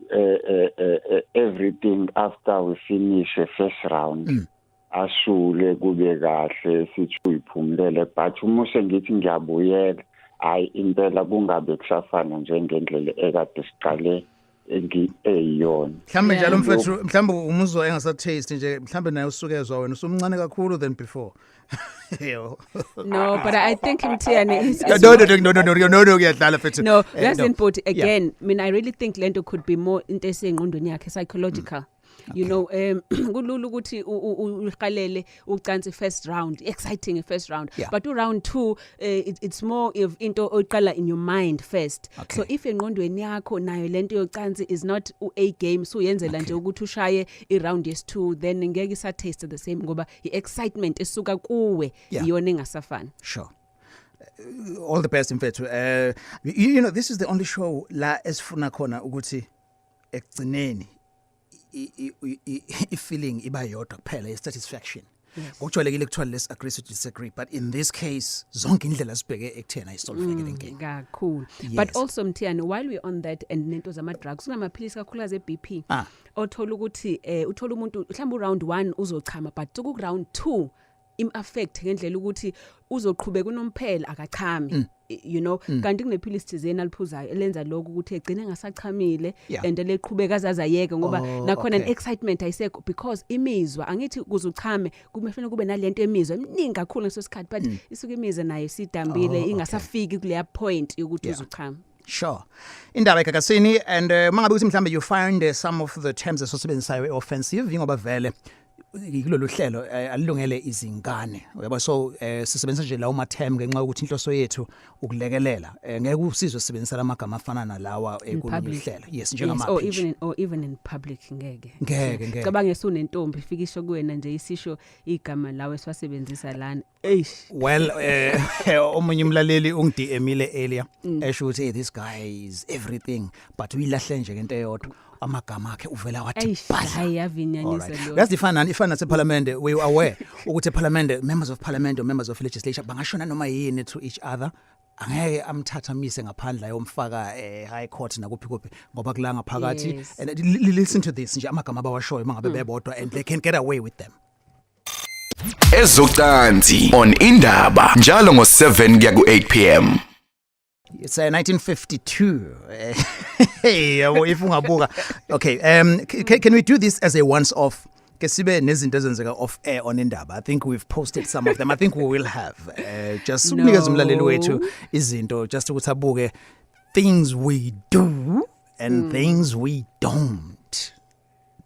everything after we finish the first round asule kube kahle sithi uyiphumulele but uma sengithi ngiyabuyela hayi impela kungabe kusafana njengendlela ekade siqale eyiyona mhlambe njalo mfethu mhlambe umuzwa engasataste nje mhlambe naye usukezwa wena usumncane kakhulu than before no but I think Mthiyane is no kuyadlala mfethu no that's important again I mean I really think lento could be more into esengqondweni yakhe psychological you know kulula ukuthi uqalele ucansi first round exciting first round but round 2 it's more of into oqala in your mind first so if engqondweni yakho nayo lento yocansi is not a game so yenzela nje ukuthi ushaye iround yes2 then ngeke isa taste the same ngoba iexcitement esuka kuwe iyona engasafani sure All the best mfethu. You know, this is the only show la esifuna khona ukuthi ekugcineni i-feeling iba yodwa kuphela i-satisfaction. Ngokujwayelekile kuthiwa let's agree to disagree, but in this case zonke indlela sibheke ekuthena isolve le nkinga. Kakhulu. But also Mthiyane, while we're on that and nento zama drugs kunamaphilisi kakhulukazi eBP othola ukuthi uthola umuntu mhlawumbe round 1 uzochama but ku round 2 im affect ngendlela ukuthi uzoqhubeka unomphela akachami. You know, kanti kunephilisi thizeni aliphuzayo elenza lokho ukuthi egcine ngasachamile and leqhubeka azazayeke ngoba nakhona an excitement ayisekho because imizwa angithi kuzuchame kumefanele kube nalento emizwa eminingi kakhulu ngesosikhathi but isuke imizwa nayo sidambile ingasafiki kuleya point yokuthi uzuchama. Sure. Indaba ekakasini and mangabe ukuthi mhlambe you find some of the terms esosebenzisayo offensive ingoba vele kulolu hlelo alilungele izingane uyabo so sisebenzisa nje lawo matheme ngenxa ukuthi inhloso yethu ukulekelela ngeke usizwe sisebenzisa amagama afana nalawa kulolu hlelo yes njengama or even in public ngeke cabanga esunentombi fikisho kuwena nje isisho igama lawo esiwasebenzisa lana well omunye umlaleli ungidMile earlier esho ukuthi hey this guy is everything but uyilahle nje into eyodwa amagama akhe uvela wathi ayavinyanisa lo. That's the fun if not parliament we are aware ukuthi parliament members of parliament or members of legislature bangashona noma yini to each other angeke amthathamise ngaphandla yomfaka high court nakuphi ngoba kulanga phakathi and listen to this nje amagama abawashoyo mangabe bebodwa and they can get away with them. Ezocansi on Indaba njalo ngo7 kuya ku8 p.m. It's 1952. Hey, if ungabuka. Okay, can we do this as a once off? Ke sibe nezinto ezenzeka off air on Indaba. I think we've posted some of them. I think we will have just ukunikeza umlaleli wethu izinto just ukuthi abuke things we do and things we don't.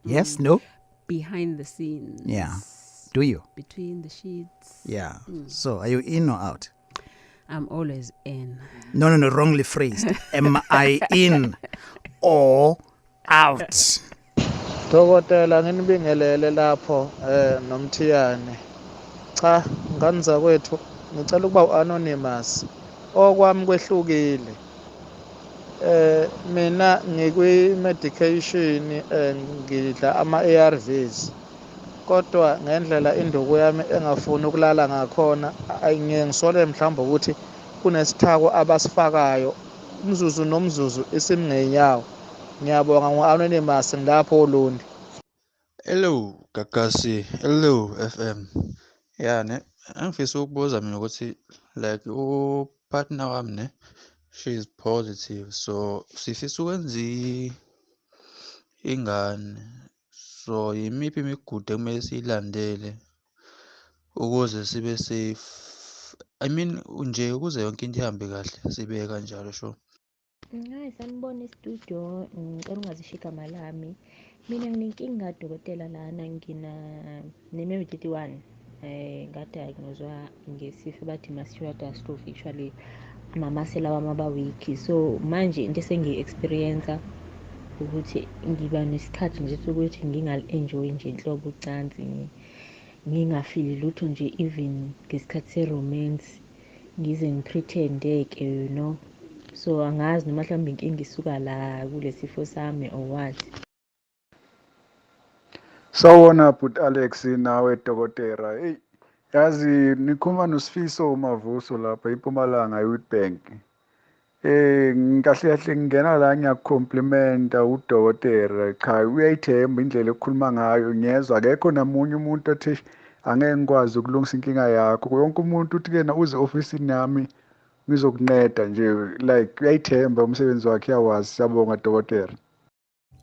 Yes, no? Behind the scenes. Yeah. Do you? Between the sheets. Yeah. So, are you in or out? I'm always in. No, wrongly phrased. Am I in or out? Dokotela nginibingelele lapho noMthiyane. Cha, nganza kwethu ngicela ukuba anonymous. Okwami kwehlukile. Mina ngikwi medication ngidla ama ARVs. Kodwa ngendlela induku yami engafuni ukulala ngakhona ngisole mhlawumbe ukuthi kunesithako abasifakayo umzuzu nomzuzu isimngenyawo. Ngiyabonga ngo-anonymous ngilapho Olundi. Hello Gagasi, hello FM. Ne angifisa ukubuza mina ukuthi like partner wami ne she is positive so sifisa ukwenza ingane. So yimiphi imigudu ekumele siyilandele ukuze sibe safe? I mean nje ukuze yonke into ihambe kahle sibe kanjalo sho. Hayi sanibona e-studio ngicela ungazishika malami. Mina nginenkinga dokotela lana ngina ne-memory 31 ngadiagnoswa ngesifo bathi muscular dystrophy actually amamasela wami aba-weak so manje into esengiyi-experience ukuthi ngiba nesikhathi nje sokuthi ngingali-enjoy nje inhlobo ucansi ngingafili lutho nje even ngesikhathi se-romance ngize ngipretende-ke you know so angazi noma mhlawumbe inkinga isuka la kule sifo sami or what. Sawona but Alex nawe dokotela hey yazi nikhuluma noSifiso uMavuso lapha eMpumalanga eWitbank. Ngikahle kahle ngena la ngiyakhomplimenta udokotela cha uyayithemba indlela ekhuluma ngayo ngiyezwa akekho namunye umuntu othi angeke ngikwazi ukulungisa inkinga yakho wonke umuntu uthi kena uze officeini yami ngizokuneda nje like uyayithemba umsebenzi wakhe yawazi. Siyabonga dokotela.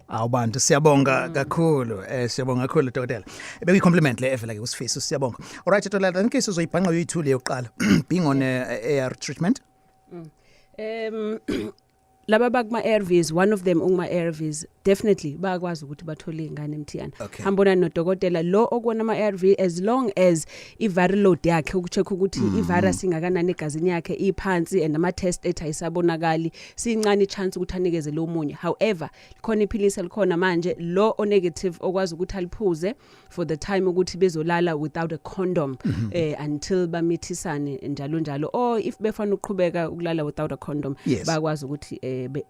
Awubantu siyabonga kakhulu siyabonga kakhulu dokotela bekuyi compliment le evela ke uSifiso siyabonga. All right dokotela in case uzoyibhanqa uyithule yokuqala being on AR treatment. laba bakuma ARVs, one of them unguma ARVs definitely bayakwazi ukuthi bathole ingane Mthiyana. Hambona nodokotela lo okwana ama ARV as long as I viral load yakhe ukucheck ukuthi I virus ingakanani egazini yakhe iphansi and ama test ayisabonakali sincane chance ukuthi anikeze lo munye. However, khona iphilisi likhona manje lo o negative okwazi ukuthi aliphuze for the time ukuthi bezolala without a condom until bamithisane njalo njalo, or if befana uqhubeka ukulala without a condom bakwazi ukuthi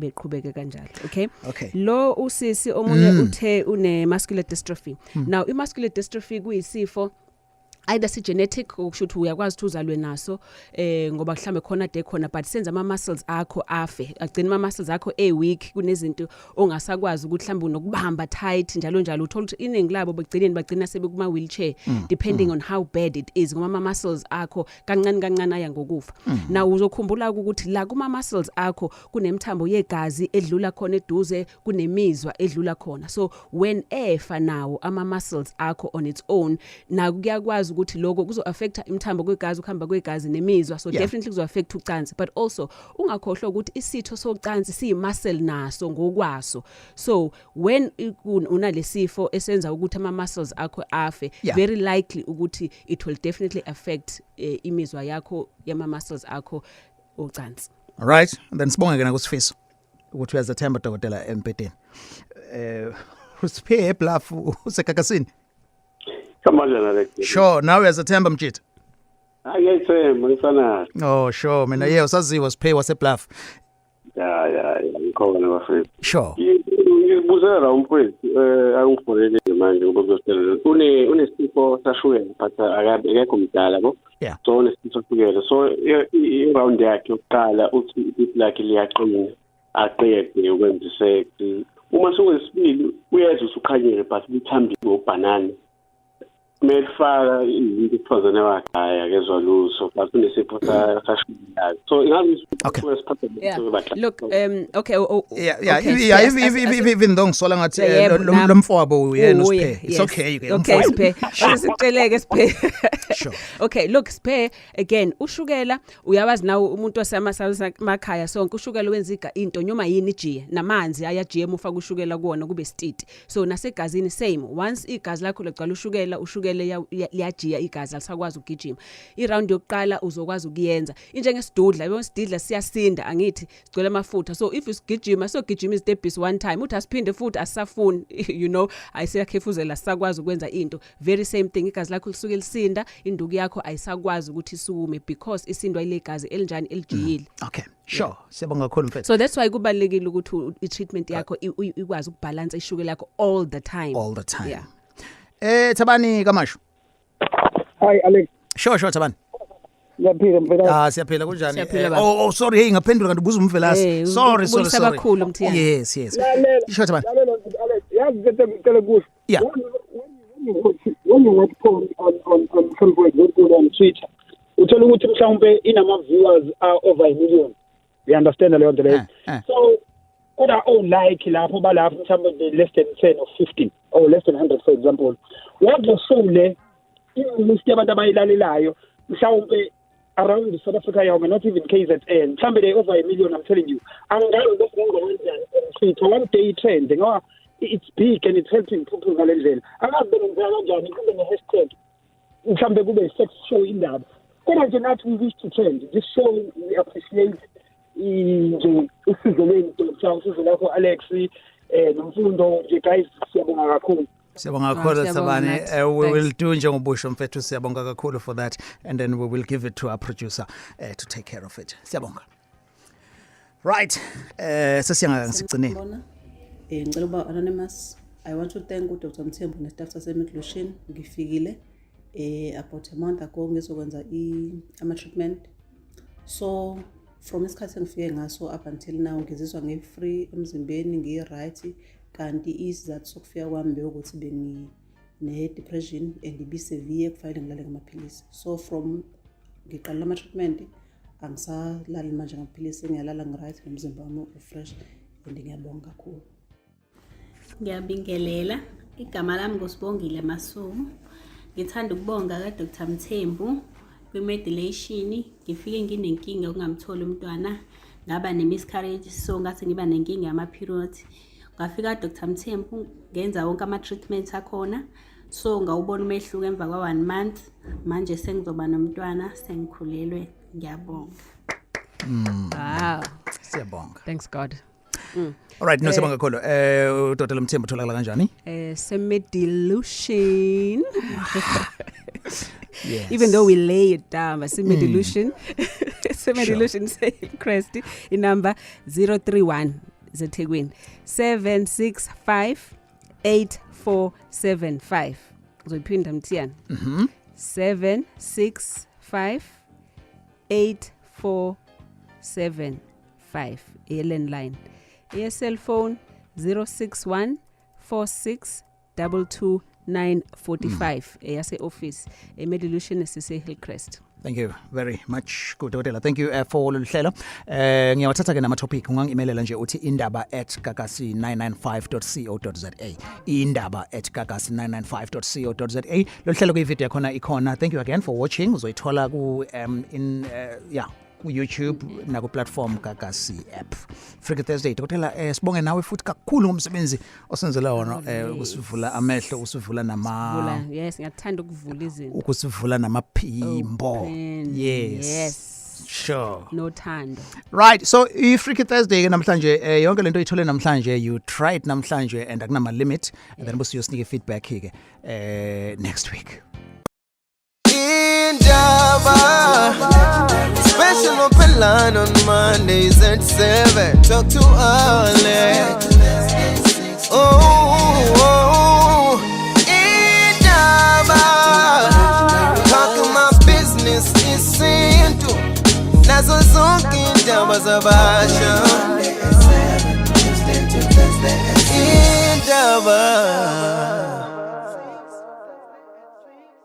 beqhubeke kanjalo. Okay, lo usisi omunye uthe une muscular dystrophy. Now I muscular dystrophy kuyisifo either si genetic okusho ukuthi uyakwazi ukuthi uzalwe naso ngoba mhlambe khona de khona but senza ama muscles akho afe agcina ama muscles akho weak kunezinto ongasakwazi ukuthi mhlambe unokubamba tight njalo njalo uthola ukuthi iningi labo bagcina sebe kuma wheelchair depending on how bad it is ngoba ama muscles akho kancane aya ngokufa. Now uzokhumbula ukuthi la kuma muscles akho kunemthambo yegazi edlula khona eduze kunemizwa edlula khona, so when efa nawo ama muscles akho on its own na kuyakwazi ukuthi lokho kuzo affecta imthambo kwegazi ukuhamba kwegazi nemizwa, so definitely kuzo affect ucansi, but also ungakhohlwa ukuthi isitho socansi siyimuscle naso ngokwaso, so when unalesifo esenza ukuthi ama muscles akho afe very likely ukuthi it will definitely affect imizwa yakho yama muscles akho ucansi. All right, then sibonge ke nakusifiso ukuthi uyazathemba dokotela empedeni. Usiphe bluff usekakasini. Sure, now uyazathemba Mjita. Ngiyayithemba ngifana. Oh sure, mina usaziwa siphe wasebluff. Yeah, ngikhona bafethu. Sure. Ngibuzela umfowethu angifundele manje ngoba kuzostela. Unesifo sashukela but akekho mdala bo. So unesifo sashukela. So i-round yakhe yokuqala uthi ipipi lakhe liyaqina. Aqede ukwenza isex. Uma sokuyisibili uyeza usukhanyele but uthambile ngobhanana. Mefaka izinto esifazane wakhe akezwa luso but unesipho sashukela. So ingabe look okay even though ngisola ngathi lo mfowabo uyena usiphe, it's okay siphe sicceleke siphe. Sure. Okay, look siphe again ushukela uyawazi nawo umuntu osemakhaya sonke ushukela wenza into nyoma yini ijiye namanzi ayajiye ufaka ushukela kuona kube stiti, so nasegazini same once igazi lakho legcwala ushukela liyajiya igazi alisakwazi ukugijima. I-round yokuqala uzokwazi ukuyenza injengesidudla, yebo isidudla siyasinda angithi sigcwele amafutha, so if usigijima sogijima izitebhisi one time uthi asiphinde futhi asafuni ayisiyakhefuzela sakwazi ukwenza into very same thing, igazi lakho lisuke lisinda induku yakho ayisakwazi ukuthi isukume because isindwa ile gazi elinjani elijiyile. Okay, sure, siyabonga kakhulu mfethu. So that's why kubalekile ukuthi i-treatment yakho ikwazi ukubalance ishukela yakho all the time. Yeah. Thabani Kamashu. Hi Alex. Sure Thabani. Siyaphila mfela. Siyaphila kunjani? Oh sorry, hey ngaphendula kanti ubuza umvelasi. Sorry. Kakhulu Mthiyana. Yes. Sure Thabani. Yazi ngicela kusho. Yeah. When you watch porn on Facebook on Twitter, uthola ukuthi mhlawumbe inama viewers are over a million. You understand leyo nto leyo? So kodwa like lapho balapho mhlawumbe less than 10 or 15 or less than 100 for example. What was so le list yabantu abayilalelayo mhlawumbe around the South Africa not even KZN mhlawumbe they over a million, I'm telling you. Angazi ngokungenza Twitter one day trend ngoba it's big and it's helping people ngalendlela. Angazi benza kanjani kube ne hashtag mhlawumbe kube sex show Indaba. Kodwa nje nathi we wish to trend this show, we appreciate nje usizo lento usizo lakho Alex nomfundo nje guys, siyabonga kakhulu. Siyabonga kakhulu Thabani. We will do njengobusho mfethu, siyabonga kakhulu for that, and then we will give it to our producer to take care of it. Siyabonga. Right. Sesiyanga ngisigcineni. Ngicela uba anonymous, I want to thank uDr Mthembu nestaff saseMclushini. Ngifikile about a month ago ngizokwenza ama treatment. So from isikhathi engifike ngaso up until now ngizizwa ngi-free emzimbeni, ngi-right, kanti isizathu sokufika kwami ukuthi ne-depression and ibi-severe kufanele ngilale ngamaphilisi. So from ngiqala ama treatment angisalali manje ngamaphilisi, ngiyalala ngi-right nomzimba wami u-fresh, and ngiyabonga kakhulu. Ngiyabingelela, igama lami ngosibongile Masuku. Ngithanda ukubonga ka Dr Mthembu kwi-medilation. Ngifike nginenkinga ukungamtholi umntwana ngaba ne-miscarriage so ngathi ngiba nenkinga yama-period. Ngafika Dr. Mthembu ngenza wonke ama-treatment akhona so ngawubona umehluko emva kwa 1 month. Manje sengizoba nomntwana sengikhulelwe. Ngiyabonga. Wow. Siyabonga. Thanks God. Alright, no siyabonga kakhulu. Dr. Mthembu utholakala kanjani? Semi-delusion. Yes. Even though we lay it down, but semi-delusion. Semi-delusion say Christ. In number 031 Zetegwin 765 8475. Uzoyiphinda Mthiyana. 765 8475. Landline. Your cell phone 061 46 22 945. Yase office. Medilution sise Hillcrest. Thank you very much. Good Dr. Thank you for lolu hlelo. Ngiyawathatha ke nama topic ungangimelela nje uthi indaba@gagasi995.co.za. indaba@gagasi995.co.za. Lolu hlelo ke video yakhona ikhona. Thank you again for watching. Uzoyithola ku ku YouTube na ku platform Gagasi app. Freaky Thursday. Dr. Sibonge nawe futhi kakhulu ngomsebenzi osenzela wona usivula amehlo usivula nama yes ngiyathanda ukuvula izinto ukusivula namaphimbo. Yes. Sure. No thando. Right, so i-Freaky Thursday ke namhlanje yonke lento ithole namhlanje you tried namhlanje and akunama limit and then busiyosnika feedback ke next week. Indaba special open line on Mondays at 7. Talk to Alex. Oh, Indaba talking my business is simple. Nazo zonke indaba zabasha. Indaba